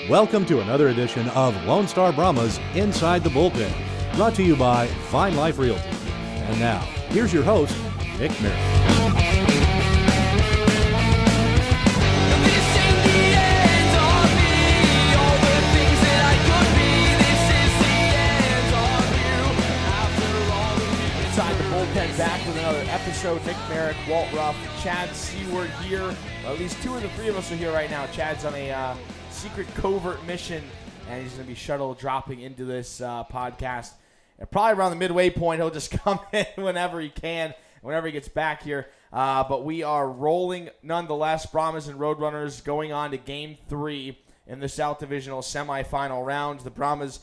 Welcome to another edition of Lone Star Brahmas Inside the Bullpen, brought to you by Vine Life Realty. And now, here's your host, Nick Merritt. Inside the Bullpen, back with another episode. Nick Merritt, Walt Ruff, Chad Seward here. Well, at least two of the three of us are here right now. Chad's on a secret covert mission, and he's going to be shuttle dropping into this podcast. And probably around the midway point, he'll just come in whenever he can, whenever he gets back here. But we are rolling nonetheless. Brahmas and Roadrunners going on to Game 3 in the South Divisional semifinal rounds. The Brahmas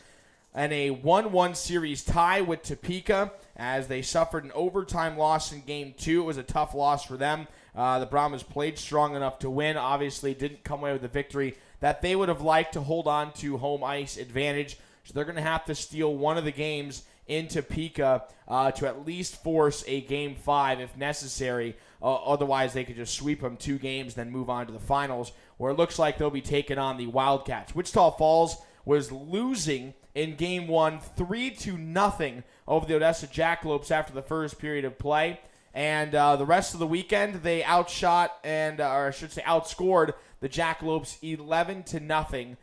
in a 1-1 series tie with Topeka as they suffered an overtime loss in Game 2. It was a tough loss for them. The Brahmas played strong enough to win. Obviously didn't come away with the victory that they would have liked to hold on to home ice advantage. So they're going to have to steal one of the games in Topeka to at least force a Game 5 if necessary. Otherwise, they could just sweep them 2 games, then move on to the finals, where it looks like they'll be taking on the Wildcats. Wichita Falls was losing in Game 1 3-0 over the Odessa Jackalopes after the first period of play. And the rest of the weekend, they outscored the Jackalopes 11-0.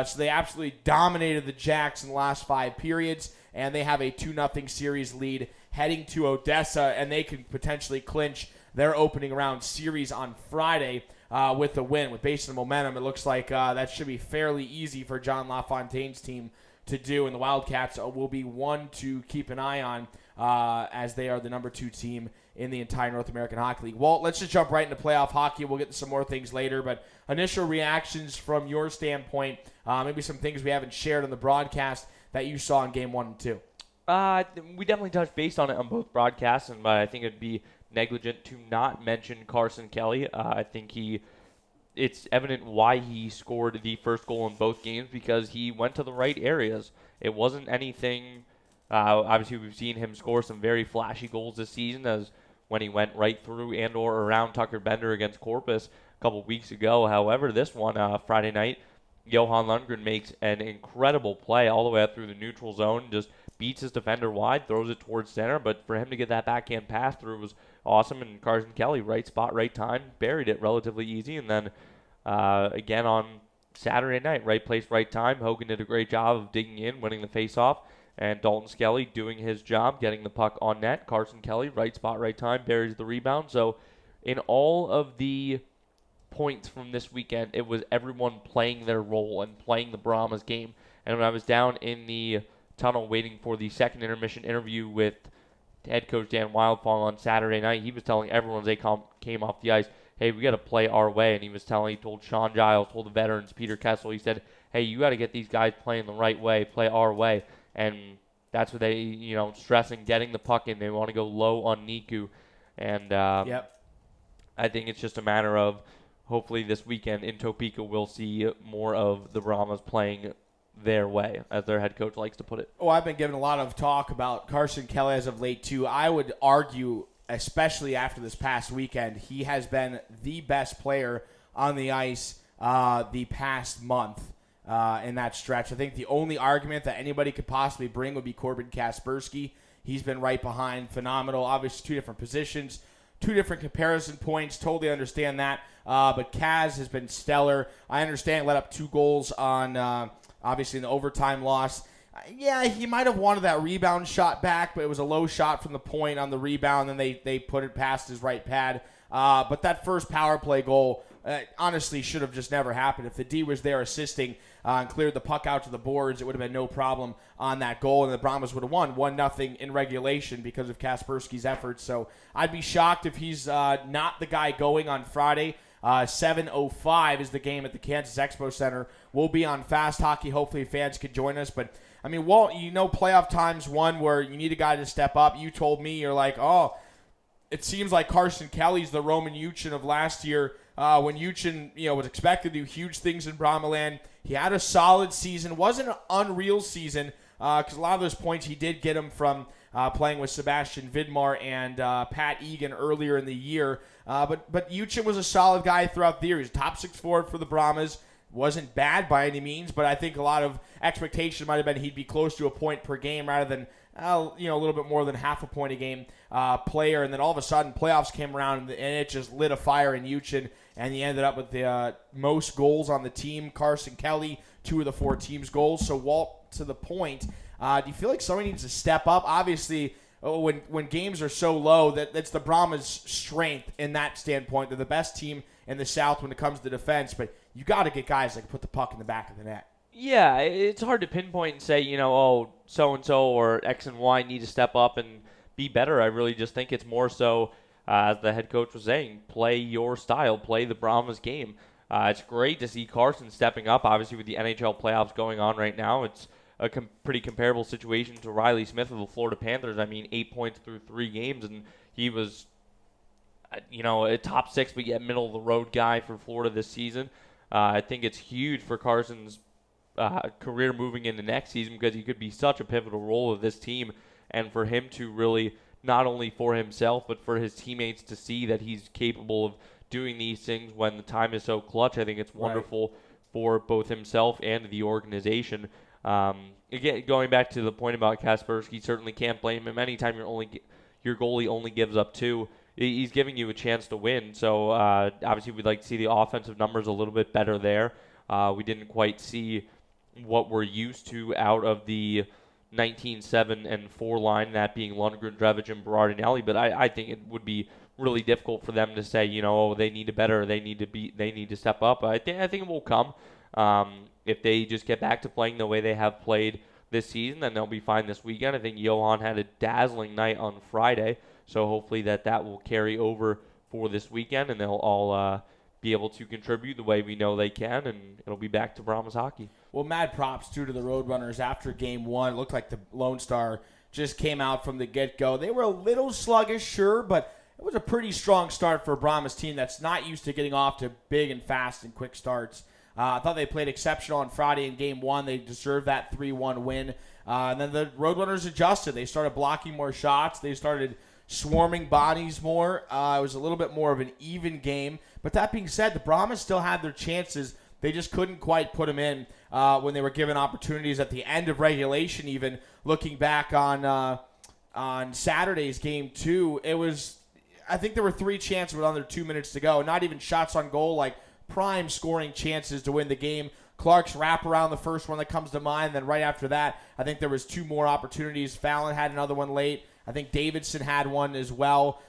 So they absolutely dominated the Jacks in the last 5 periods, and they have a 2-0 series lead heading to Odessa, and they could potentially clinch their opening round series on Friday with the win. Based on momentum, it looks like that should be fairly easy for John LaFontaine's team to do, and the Wildcats will be one to keep an eye on as they are the number 2 team in the entire North American Hockey League. Walt, let's just jump right into playoff hockey. We'll get to some more things later, but initial reactions from your standpoint, maybe some things we haven't shared on the broadcast that you saw in Game 1 and 2. We definitely touched base on it on both broadcasts, and I think it'd be negligent to not mention Carson Kelly. I think it's evident why he scored the first goal in both games, because he went to the right areas. It wasn't anything. Obviously, we've seen him score some very flashy goals this season, as when he went right through and or around Tucker Bender against Corpus a couple weeks ago. However, this one, Friday night, Johan Lundgren makes an incredible play all the way up through the neutral zone, just beats his defender wide, throws it towards center, but for him to get that backhand pass through was awesome, and Carson Kelly, right spot, right time, buried it relatively easy. And then again on Saturday night, right place, right time, Hogan did a great job of digging in, winning the faceoff, and Dalton Skelly doing his job, getting the puck on net. Carson Kelly, right spot, right time, buries the rebound. So in all of the points from this weekend, it was everyone playing their role and playing the Brahmas game. And when I was down in the tunnel waiting for the second intermission interview with head coach Dan Wildfall on Saturday night, he was telling everyone as they came off the ice, hey, we got to play our way. And he told Sean Giles, told the veterans, Peter Kessel, he said, hey, you got to get these guys playing the right way, play our way. And that's what they, stressing, getting the puck in. They want to go low on Niku. And I think it's just a matter of hopefully this weekend in Topeka we'll see more of the Brahmas playing their way, as their head coach likes to put it. Oh, I've been given a lot of talk about Carson Kelly as of late, too. I would argue, especially after this past weekend, he has been the best player on the ice the past month. In that stretch. I think the only argument that anybody could possibly bring would be Corbin Kaspersky. He's been right behind. Phenomenal. Obviously, 2 different positions, 2 different comparison points. Totally understand that. But Kaz has been stellar. I understand let up 2 goals on, obviously, in the overtime loss. Yeah, he might have wanted that rebound shot back, but it was a low shot from the point on the rebound, and they put it past his right pad. But that first power play goal honestly should have just never happened. If the D was there assisting and cleared the puck out to the boards, it would have been no problem on that goal, and the Brahmas would have won 1-0 in regulation because of Kaspersky's efforts. So I'd be shocked if he's not the guy going on Friday. 7:05 is the game at the Kansas Expo Center. We'll be on Fast Hockey. Hopefully fans could join us. But, I mean, Walt, playoff time's one where you need a guy to step up. You told me, you're like, it seems like Carson Kelly's the Roman Yuchin of last year when Yuchin, was expected to do huge things in Brahmaland. He had a solid season. Wasn't an unreal season, because a lot of those points he did get them from playing with Sebastian Vidmar and Pat Egan earlier in the year. But Uchin was a solid guy throughout the year. He's a top 6 forward for the Brahmas. Wasn't bad by any means, but I think a lot of expectation might have been he'd be close to a point per game rather than a little bit more than half a point a game player. And then all of a sudden, playoffs came around and it just lit a fire in Uchin, and he ended up with the most goals on the team. Carson Kelly, 2 of the 4 team's goals. So Walt, to the point, do you feel like somebody needs to step up? Obviously, when games are so low, that's the Brahmas' strength in that standpoint. They're the best team in the South when it comes to defense, but you got to get guys that can put the puck in the back of the net. Yeah, it's hard to pinpoint and say, so-and-so or X and Y need to step up and be better. I really just think it's more so, as the head coach was saying, play your style, play the Brahmas game. It's great to see Carson stepping up. Obviously, with the NHL playoffs going on right now, it's a pretty comparable situation to Riley Smith of the Florida Panthers. 8 points through 3 games, and he was, a top 6 but yet middle-of-the-road guy for Florida this season. I think it's huge for Carson's career moving into next season because he could be such a pivotal role of this team, and for him to really, not only for himself but for his teammates to see that he's capable of doing these things when the time is so clutch. I think it's wonderful for both himself and the organization. Again, going back to the point about Kaspersky, certainly can't blame him. Anytime your goalie only gives up 2, he's giving you a chance to win. So obviously we'd like to see the offensive numbers a little bit better there. We didn't quite see what we're used to out of the 19-7 and 4 line, that being Lundgren, Drevich, and Berardinelli. But I think it would be really difficult for them to say, they need to better, they need to step up. I think it will come. If they just get back to playing the way they have played this season, then they'll be fine this weekend. I think Johan had a dazzling night on Friday, so hopefully that will carry over for this weekend, and they'll all be able to contribute the way we know they can, and it'll be back to Brahmas hockey. Well, mad props too to the Roadrunners after Game 1. It looked like the Lone Star just came out from the get-go. They were a little sluggish, sure, but it was a pretty strong start for a Brahmas team that's not used to getting off to big and fast and quick starts. I thought they played exceptional on Friday in Game 1. They deserved that 3-1 win. And then the Roadrunners adjusted. They started blocking more shots. They started swarming bodies more. It was a little bit more of an even game. But that being said, the Brahmas still had their chances. They just couldn't quite put them in when they were given opportunities at the end of regulation. Even looking back on Saturday's Game 2, I think there were 3 chances with under 2 minutes to go. Not even shots on goal, like prime scoring chances to win the game. Clark's wraparound, the first one that comes to mind. Then right after that, I think there was 2 more opportunities. Fallon had another one late. I think Davidson had one as well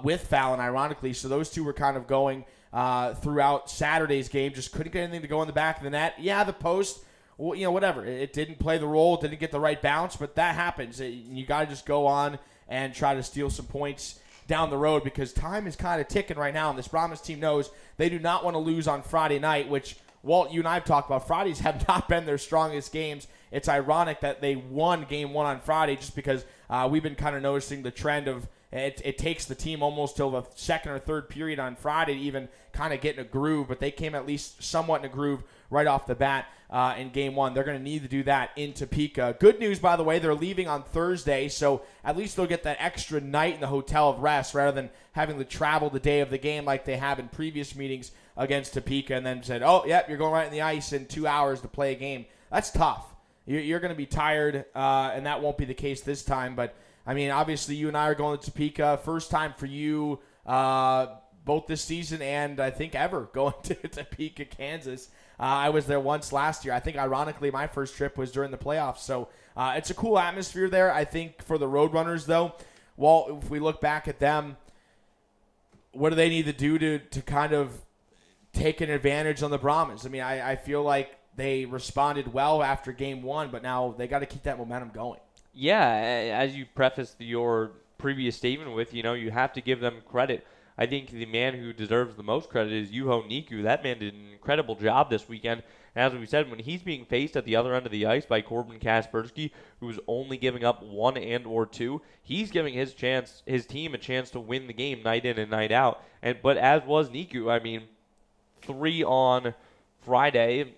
with Fallon, ironically. So those 2 were kind of going throughout Saturday's game. Just couldn't get anything to go in the back of the net. Yeah, the post, whatever. It didn't play the role. It didn't get the right bounce, but that happens. You got to just go on and try to steal some points down the road because time is kind of ticking right now, and this Brahmas team knows they do not want to lose on Friday night, which, Walt, you and I have talked about. Fridays have not been their strongest games. It's ironic that they won Game 1 on Friday just because we've been kind of noticing the trend of it takes the team almost till the second or third period on Friday to even kind of get in a groove, but they came at least somewhat in a groove right off the bat in Game 1. They're going to need to do that in Topeka. Good news, by the way, they're leaving on Thursday, so at least they'll get that extra night in the hotel of rest rather than having to travel the day of the game like they have in previous meetings against Topeka and then said, oh, yep, you're going right in the ice in 2 hours to play a game. That's tough. You're going to be tired, and that won't be the case this time. But, obviously you and I are going to Topeka. First time for you both this season and I think ever going to Topeka, Kansas. I was there once last year. I think, ironically, my first trip was during the playoffs. So it's a cool atmosphere there. I think for the Roadrunners, though, well, if we look back at them, what do they need to do to kind of take an advantage on the Brahmas? I feel like they responded well after Game 1, but now they got to keep that momentum going. Yeah, as you prefaced your previous statement with, you have to give them credit. I think the man who deserves the most credit is Juho Niku. That man did an incredible job this weekend. And as we said, when he's being faced at the other end of the ice by Corbin Kaspersky, who's only giving up 1 and/or 2, he's giving his team a chance to win the game night in and night out. But as was Niku, 3 on Friday,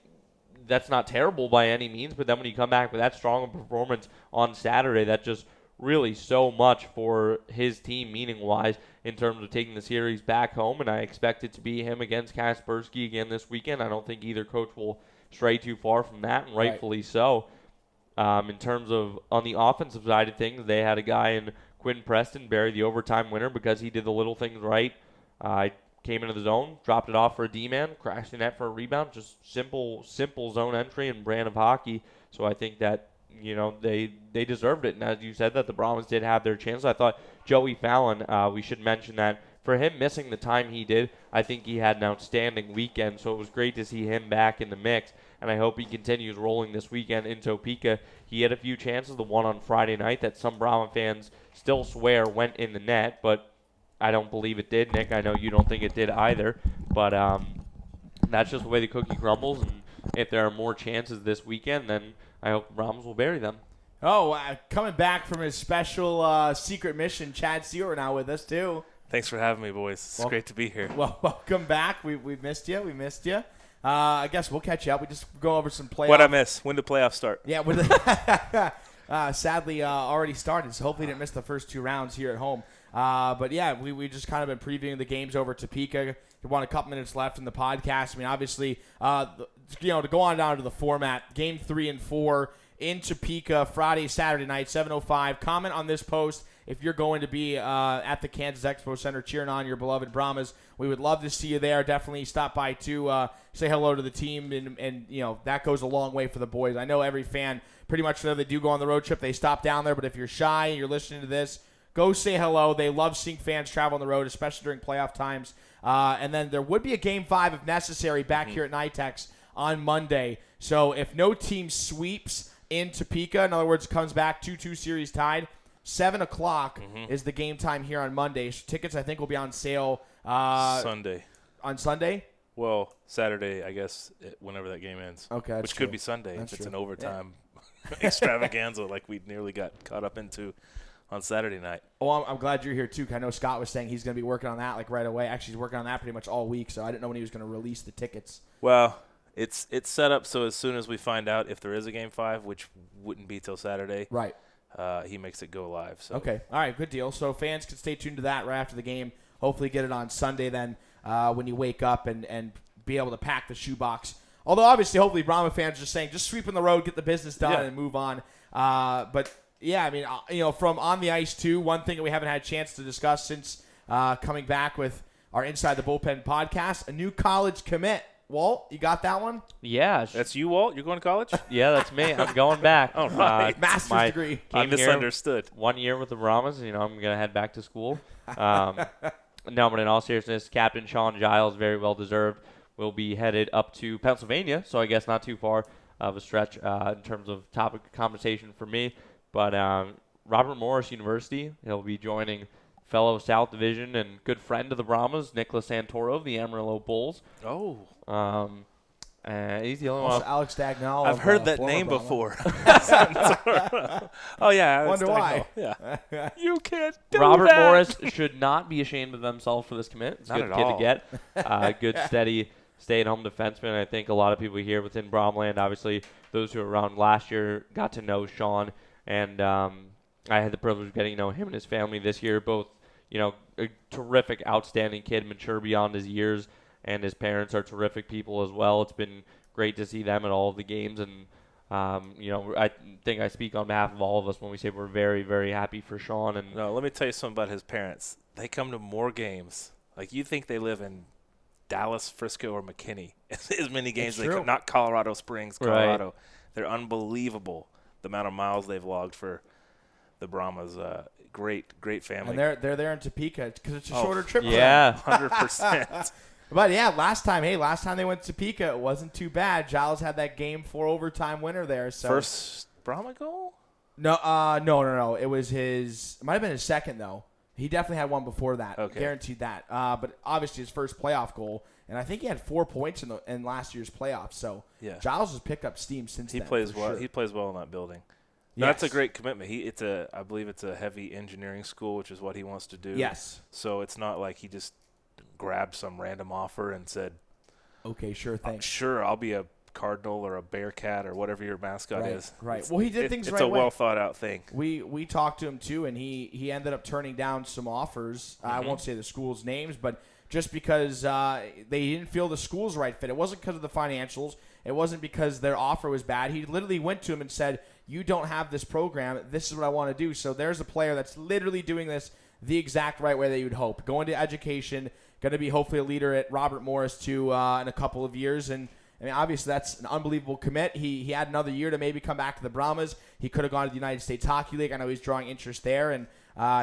that's not terrible by any means, but then when you come back with that strong a performance on Saturday, that just really so much for his team meaning-wise in terms of taking the series back home, and I expect it to be him against Kaspersky again this weekend. I don't think either coach will stray too far from that, and rightfully so. In terms of on the offensive side of things, they had a guy in Quinn Preston bury the overtime winner because he did the little things right. Came into the zone, dropped it off for a D-man, crashed the net for a rebound. Just simple zone entry and brand of hockey. So I think that, they deserved it. And as you said, that the Brahmas did have their chance. I thought Joey Fallon, we should mention that for him missing the time he did, I think he had an outstanding weekend. So it was great to see him back in the mix. And I hope he continues rolling this weekend in Topeka. He had a few chances, the one on Friday night that some Brahma fans still swear went in the net, but I don't believe it did, Nick. I know you don't think it did either, but that's just the way the cookie crumbles. And if there are more chances this weekend, then I hope the Brahmas will bury them. Oh, coming back from his special secret mission, Chad Stewart now with us too. Thanks for having me, boys. It's great to be here. Well, welcome back. We missed you. We missed you. I guess we'll catch you up. We just go over some playoffs. What'd I miss? When did playoffs start? Yeah, sadly already started, so hopefully didn't miss the first 2 rounds here at home. But yeah, we just kind of been previewing the games over Topeka. We want a couple minutes left in the podcast. I mean, obviously, to go on down to the format, game 3 and 4 in Topeka, Friday, Saturday night, 7:05. Comment on this post if you're going to be at the Kansas Expo Center cheering on your beloved Brahmas. We would love to see you there. Definitely stop by to say hello to the team, and that goes a long way for the boys. I know every fan, pretty much whenever they do go on the road trip, they stop down there. But if you're shy and you're listening to this, go say hello. They love seeing fans travel on the road, especially during playoff times. And then there would be a Game 5 if necessary back here at NYTEX on Monday. So if no team sweeps in Topeka, in other words, comes back 2-2 series tied, 7 o'clock is the game time here on Monday. So tickets, I think, will be on sale Sunday. On Sunday? Well, Saturday, I guess, whenever that game ends. Okay, that's Which true. could be Sunday That's if it's true. an overtime extravaganza like we nearly got caught up into on Saturday night. Oh, I'm glad you're here, too, because I know Scott was saying he's going to be working on that right away. Actually, he's working on that pretty much all week, so I didn't know when he was going to release the tickets. Well, it's set up so as soon as we find out if there is a Game 5, which wouldn't be till Saturday, Right. He makes it go live. So. Okay. All right, good deal. So fans can stay tuned to that right after the game. Hopefully get it on Sunday then when you wake up and be able to pack the shoebox. Although, obviously, hopefully Brahma fans are just saying, just sweep in the road, get the business done, and move on. But, yeah, I mean, from on the ice, too, one thing that we haven't had a chance to discuss since coming back with our Inside the Bullpen podcast, a new college commit. Walt, you got that one? Yeah. That's you, Walt? You're going to college? Yeah, that's me. I'm going back. All right. Master's degree. I Came here misunderstood. 1 year with the Brahmas. I'm going to head back to school. No, but in all seriousness, Captain Sean Giles, very well deserved, will be headed up to Pennsylvania. So I guess not too far of a stretch in terms of topic of conversation for me. But Robert Morris University, he'll be joining fellow South Division and good friend of the Brahmas, Nicholas Santoro of the Amarillo Bulls. Oh. He's the only Also, one. Alex Dagnall. I've heard that former name Brahma. before. Oh, yeah. Wonder why. Yeah. You can't do Robert that. Morris should not be ashamed of themselves for this commit. It's a Not good at kid all. to get. Good, steady, stay-at-home defenseman. I think a lot of people here within Bromland, obviously those who were around last year, got to know Sean. And I had the privilege of getting to know him and his family this year. Both, a terrific, outstanding kid, mature beyond his years. And his parents are terrific people as well. It's been great to see them at all of the games. And, I think I speak on behalf of all of us when we say we're very, very happy for Sean. And No, let me tell you something about his parents. They come to more games. Like, you think they live in Dallas, Frisco, or McKinney. As many games they come. Not Colorado Springs, Colorado. Right. They're unbelievable, the amount of miles they've logged for the Brahmas. Great family. And they're there in Topeka because it's a shorter trip. Yeah. 100%. But, yeah, last time they went to Topeka, it wasn't too bad. Giles had that Game 4 overtime winner there. So. First Brahma goal? No. It was it might have been his second, though. He definitely had one before that. Okay. Guaranteed that. But obviously his first playoff goal. And I think he had 4 points in last year's playoffs. So yeah. Giles has picked up steam since then. He plays well. Sure. He plays well in that building. Yes. That's a great commitment. I believe it's a heavy engineering school, which is what he wants to do. Yes. So it's not like he just grabbed some random offer and said, okay, sure, thanks. Sure, I'll be a cardinal or a bearcat or whatever your mascot is. Right. Well, he did things right. It's a well thought out thing. We talked to him too, and he ended up turning down some offers. I won't say the schools' names, but just because they didn't feel the school's right fit. It wasn't because of the financials. It wasn't because their offer was bad. He literally went to him and said, "You don't have this program. This is what I want to do." So there's a player that's literally doing this the exact right way that you'd hope. Going to education, going to be hopefully a leader at Robert Morris too in a couple of years. And I mean, obviously that's an unbelievable commit. He had another year to maybe come back to the Brahmas. He could have gone to the United States Hockey League. I know he's drawing interest there. And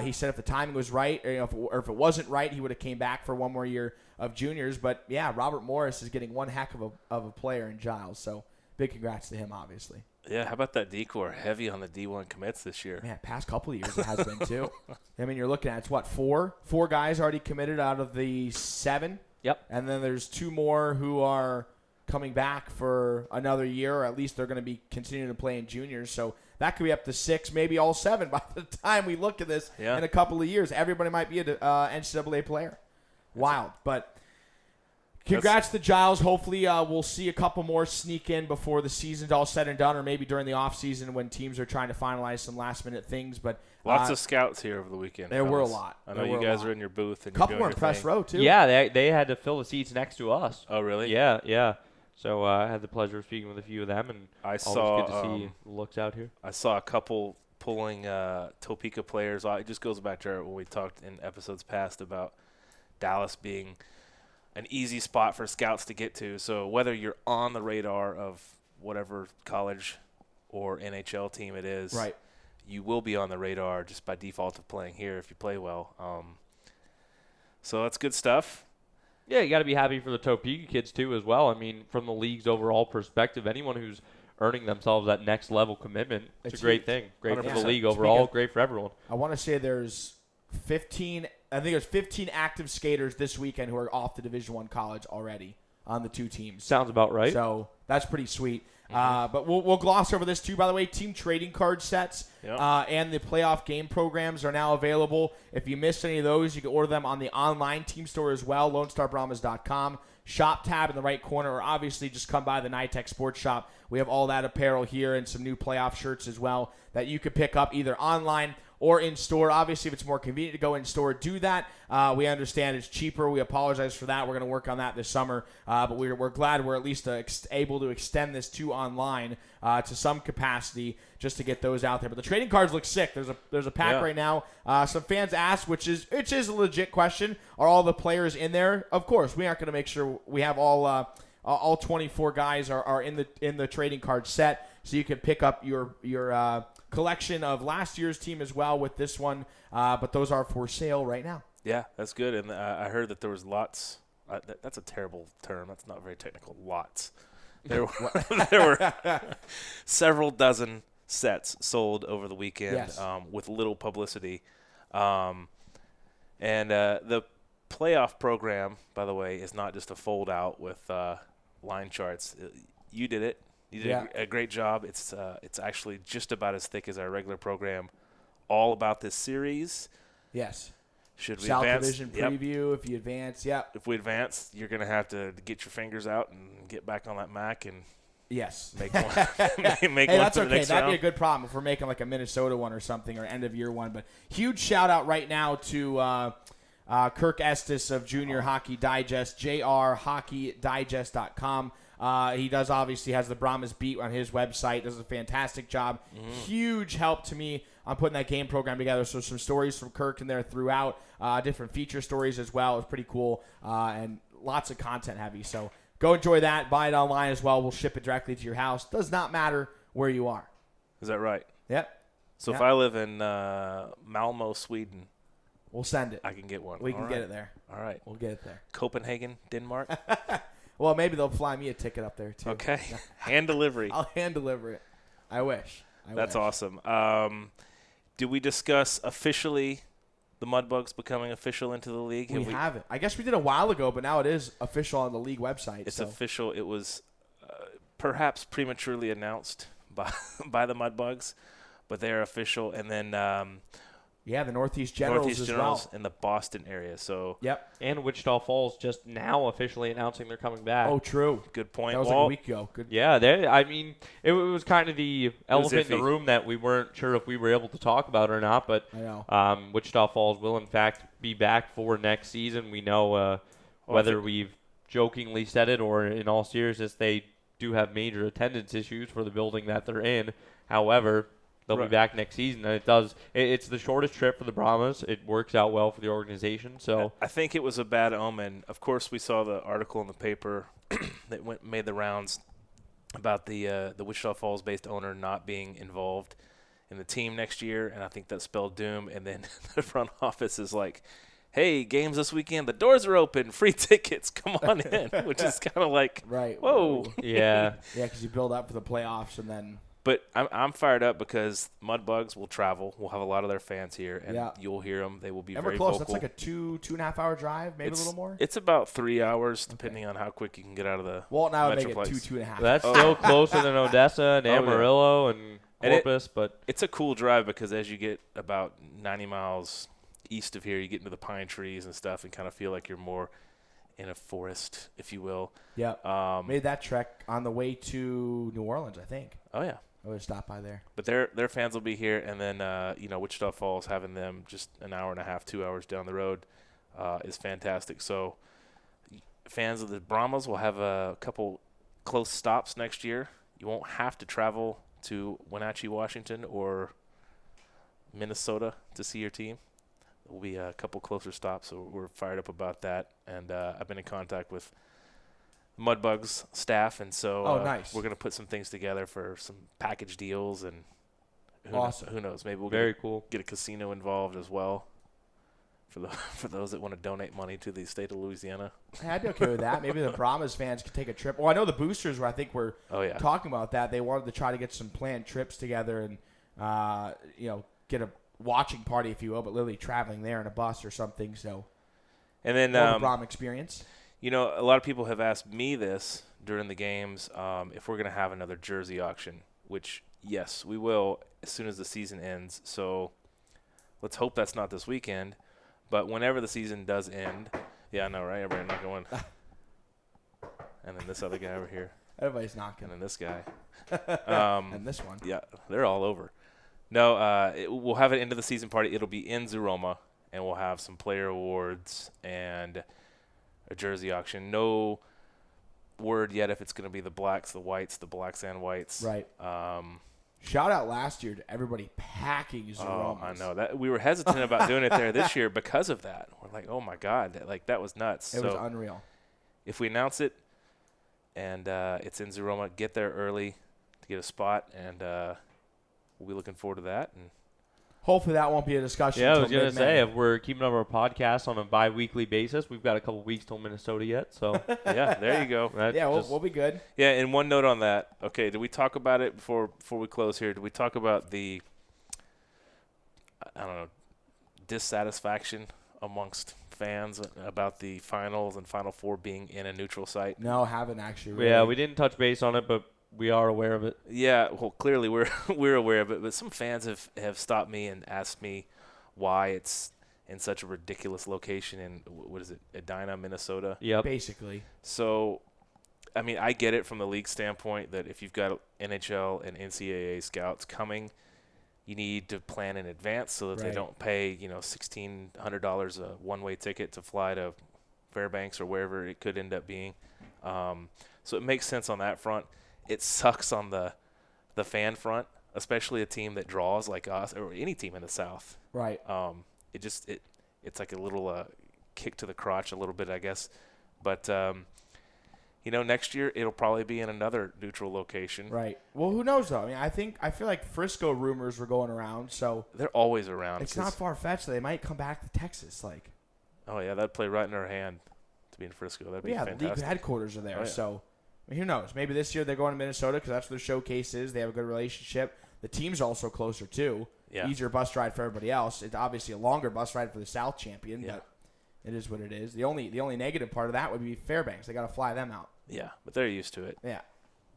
he said if the timing was right, or if it wasn't right, he would have came back for one more year of juniors. But yeah, Robert Morris is getting one heck of a player in Giles. So big congrats to him, obviously. Yeah, how about that D-Corps? Heavy on the D1 commits this year. Man, past couple of years it has been too. I mean, you're looking at, it's what, four guys already committed out of the 7? Yep. And then there's 2 more who are coming back for another year, or at least they're going to be continuing to play in juniors. So that could be up to 6, maybe all 7 by the time we look at this in a couple of years. Everybody might be an NCAA player. Wild. But congrats to Giles. Hopefully we'll see a couple more sneak in before the season's all said and done, or maybe during the offseason when teams are trying to finalize some last-minute things. But lots of scouts here over the weekend. There were a lot. I know you guys are in your booth. And a couple were in press row, too. Yeah, they had to fill the seats next to us. Oh, really? Yeah. So I had the pleasure of speaking with a few of them, and always good to see looks out here. I saw a couple pulling Topeka players. It just goes back to when we talked in episodes past about Dallas being an easy spot for scouts to get to. So whether you're on the radar of whatever college or NHL team it is, right, you will be on the radar just by default of playing here if you play well. So that's good stuff. Yeah, you got to be happy for the Topeka kids too as well. I mean, from the league's overall perspective, anyone who's earning themselves that next level commitment, it's a great thing. Great 100%. For the league overall, great for everyone. I want to say there's 15 active skaters this weekend who are off the Division I college already on the 2 teams. Sounds about right. So that's pretty sweet. But we'll gloss over this too. By the way, team trading card sets and the playoff game programs are now available. If you missed any of those, you can order them on the online team store as well, LoneStarBrahmas.com. Shop tab in the right corner, or obviously just come by the NYTEX Sports Shop. We have all that apparel here and some new playoff shirts as well that you could pick up either online or in store. Obviously, if it's more convenient to go in store, do that. We understand it's cheaper. We apologize for that. We're going to work on that this summer. But we're glad we're at least able to extend this to online to some capacity just to get those out there. But the trading cards look sick. There's a pack right now. Some fans asked, which is a legit question, are all the players in there? Of course, we aren't going to make sure we have all 24 guys are in the trading card set, so you can pick up your collection of last year's team as well with this one, but those are for sale right now. Yeah, that's good. And I heard that there was lots. That's a terrible term. That's not very technical. Lots. There were several dozen sets sold over the weekend with little publicity. And the playoff program, by the way, is not just a fold out with line charts. You did it. You did a great job. It's actually just about as thick as our regular program, all about this series. Yes. Should we South advance? Division preview, if you advance, If we advance, you're going to have to get your fingers out and get back on that Mac and make one. Make hey, one that's for the okay. next That'd round. be a good problem if we're making like a Minnesota one or something, or end of year one. But huge shout out right now to Kirk Estes of Junior Hockey Digest, jrhockeydigest.com. He obviously has the Brahmas beat on his website. Does a fantastic job. Huge help to me on putting that game program together. So some stories from Kirk in there throughout, different feature stories as well. It was pretty cool, and lots of content heavy. So go enjoy that. Buy it online as well. We'll ship it directly to your house. Does not matter where you are. Is that right? Yep. So if I live in Malmo, Sweden, we'll send it. I can get one. We can get it there. All right. We'll get it there. Copenhagen, Denmark. Well, maybe they'll fly me a ticket up there, too. Okay. Hand delivery. I'll hand deliver it. I wish. That's awesome. Did we discuss officially the Mudbugs becoming official into the league? We haven't. I guess we did a while ago, but now it is official on the league website. It's official. It was perhaps prematurely announced by the Mudbugs, but they're official. And then Yeah, the Northeast Generals as well. in the Boston area. So yep. And Wichita Falls just now officially announcing they're coming back. Oh, true. Good point. That was like a week ago. Good. Yeah, I mean, it was kind of the elephant in the room that we weren't sure if we were able to talk about or not. But I know. Wichita Falls will, in fact, be back for next season. We know whether we've jokingly said it or in all seriousness, they do have major attendance issues for the building that they're in. However, they'll be back next season, and it's the shortest trip for the Brahmas. It works out well for the organization. So I think it was a bad omen. Of course, we saw the article in the paper that made the rounds about the Wichita Falls-based owner not being involved in the team next year, and I think that spelled doom. And then the front office is like, hey, games this weekend, the doors are open, free tickets, come on in, which is kind of like, right. Whoa. Yeah. Yeah, because you build up for the playoffs and then – But I'm fired up because Mudbugs will travel. We'll have a lot of their fans here, and you'll hear them. They will be very close. vocal. That's like a 2.5 hour drive, maybe a little more. It's about 3 hours, depending on how quick you can get out of the Well, now make it Metroplex. 2.5. That's still closer than Odessa and Amarillo and Corpus, but it's a cool drive because as you get about 90 miles east of here, you get into the pine trees and stuff, and kind of feel like you're more in a forest, if you will. Yeah. Made that trek on the way to New Orleans, I think. Oh yeah. I would stop by there. But their fans will be here, and then Wichita Falls having them just an hour and a half, 2 hours down the road is fantastic. So fans of the Brahmas will have a couple close stops next year. You won't have to travel to Wenatchee, Washington, or Minnesota to see your team. There will be a couple closer stops, so we're fired up about that. And I've been in contact with Mudbugs staff, and so nice. We're going to put some things together for some package deals, and who knows, maybe we'll get a casino involved as well for those that want to donate money to the state of Louisiana. Hey, I'd be okay with that. Maybe the Brahmas fans could take a trip. Well, I know the boosters were talking about that. They wanted to try to get some planned trips together and get a watching party, if you will, but literally traveling there in a bus or something. So, and then the Brahma experience. A lot of people have asked me this during the games if we're going to have another jersey auction, which, yes, we will as soon as the season ends. So let's hope that's not this weekend. But whenever the season does end, yeah, I know, right? Everybody not going. And then this other guy over here. Everybody's knocking. And then this guy. And this one. Yeah, they're all over. No, we'll have an end-of-the-season party. It'll be in Zuroma, and we'll have some player awards and a jersey auction. No word yet if it's going to be the blacks, the whites, the blacks and whites. Right. Shout out last year to everybody packing Zuromas. Oh, I know. That we were hesitant about doing it there this year because of that. We're like, oh, my God. That was nuts. It was unreal. If we announce it and it's in Zuroma, get there early to get a spot, and we'll be looking forward to that. And hopefully that won't be a discussion. Yeah, I was going to say, if we're keeping up our podcast on a bi-weekly basis, we've got a couple weeks till Minnesota yet. So yeah, there you go. We'll be good. Yeah, and one note on that. Okay, did we talk about it before we close here? Did we talk about the, dissatisfaction amongst fans about the finals and Final Four being in a neutral site? No, haven't actually. Really. Yeah, we didn't touch base on it, but we are aware of it. Yeah, well, clearly we're aware of it, but some fans have stopped me and asked me why it's in such a ridiculous location in, what is it, Edina, Minnesota? Yeah, basically. So, I mean, I get it from the league standpoint that if you've got NHL and NCAA scouts coming, you need to plan in advance so that they don't pay, $1,600 a one-way ticket to fly to Fairbanks or wherever it could end up being. So it makes sense on that front. It sucks on the fan front, especially a team that draws like us or any team in the South. Right. It's like a little kick to the crotch a little bit, I guess. But next year it'll probably be in another neutral location. Right. Well, who knows though? I mean, I feel like Frisco rumors were going around, so they're always around. It's not far fetched. They might come back to Texas, like. Oh yeah, that'd play right in our hand to be in Frisco. That'd be fantastic. Yeah, the league headquarters are there, so. I mean, who knows? Maybe this year they're going to Minnesota because that's where their showcase is. They have a good relationship. The team's also closer, too. Yeah. Easier bus ride for everybody else. It's obviously a longer bus ride for the South champion, but it is what it is. The only negative part of that would be Fairbanks. They got to fly them out. Yeah, but they're used to it. Yeah.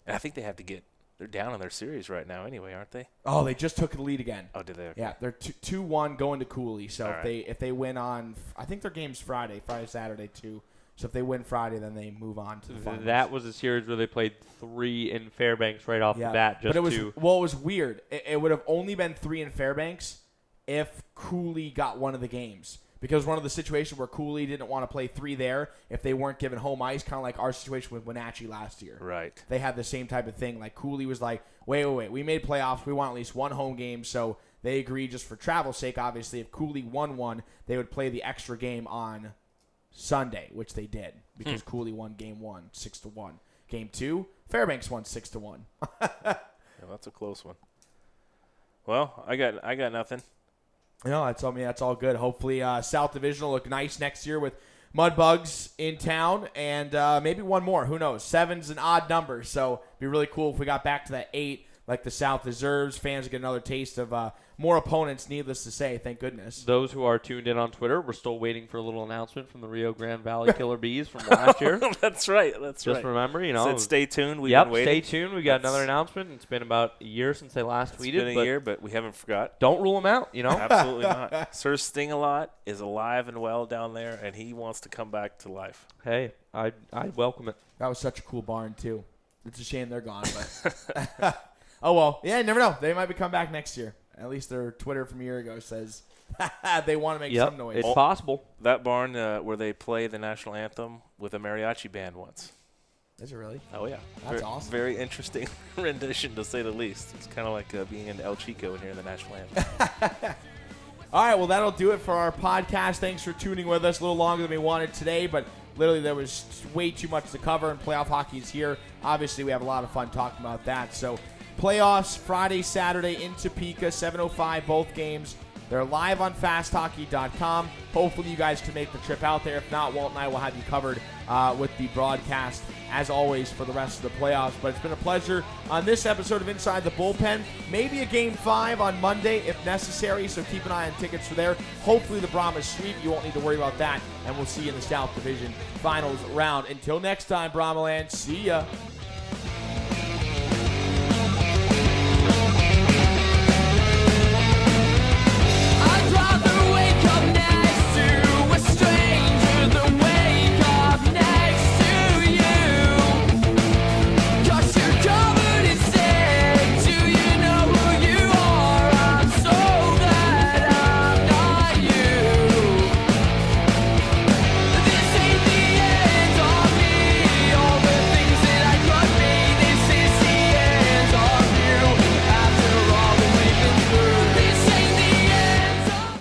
And I think they have to get They're down in their series right now anyway, aren't they? Oh, they just took the lead again. Oh, did they? Okay. Yeah, they're 2-1 going to Cooley. So All if they win on, I think their game's Friday, Saturday too. So if they win Friday, then they move on to the finals. That was a series where they played 3 in Fairbanks right off the bat. But it was weird. It would have only been 3 in Fairbanks if Cooley got one of the games. Because one of the situations where Cooley didn't want to play 3 there if they weren't given home ice, kind of like our situation with Wenatchee last year. Right. They had the same type of thing. Like Cooley was like, wait, we made playoffs. We want at least 1 home game. So they agreed just for travel's sake, obviously, if Cooley won one, they would play the extra game on Sunday, which they did. Because Cooley won game 1, 6-1. Game 2, Fairbanks won 6-1. Yeah, that's a close one. Well, I got nothing. No, that's all good. Hopefully, South Division will look nice next year with Mudbugs in town and maybe one more. Who knows? 7's an odd number, so it'd be really cool if we got back to that 8 like the South deserves. Fans get another taste of more opponents, needless to say. Thank goodness. Those who are tuned in on Twitter, we're still waiting for a little announcement from the Rio Grande Valley Killer Bees from last year. That's right. Just remember, Said stay tuned. We've been waiting. Stay tuned. We got another announcement. It's been about a year since they last tweeted. It's been a year, but we haven't forgot. Don't rule them out, Absolutely not. Sir Sting-A-Lot is alive and well down there, and he wants to come back to life. Hey, I welcome it. That was such a cool barn, too. It's a shame they're gone, but oh, well. Yeah, you never know. They might be coming back next year. At least their Twitter from a year ago says they want to make some noise. It's possible. That barn where they play the national anthem with a mariachi band once. Is it really? Oh, yeah. That's awesome. Very interesting rendition, to say the least. It's kind of like being in El Chico and hearing the national anthem. All right, well, that'll do it for our podcast. Thanks for tuning with us. A little longer than we wanted today, but literally there was way too much to cover, and playoff hockey is here. Obviously, we have a lot of fun talking about that. So playoffs Friday, Saturday in Topeka, 7:05, both games. They're live on fasthockey.com. Hopefully you guys can make the trip out there. If not, Walt and I will have you covered with the broadcast, as always, for the rest of the playoffs. But it's been a pleasure on this episode of Inside the Bullpen. Maybe a Game 5 on Monday if necessary, so keep an eye on tickets for there. Hopefully the Brahmas sweep. You won't need to worry about that. And we'll see you in the South Division Finals round. Until next time, Brahmaland, see ya.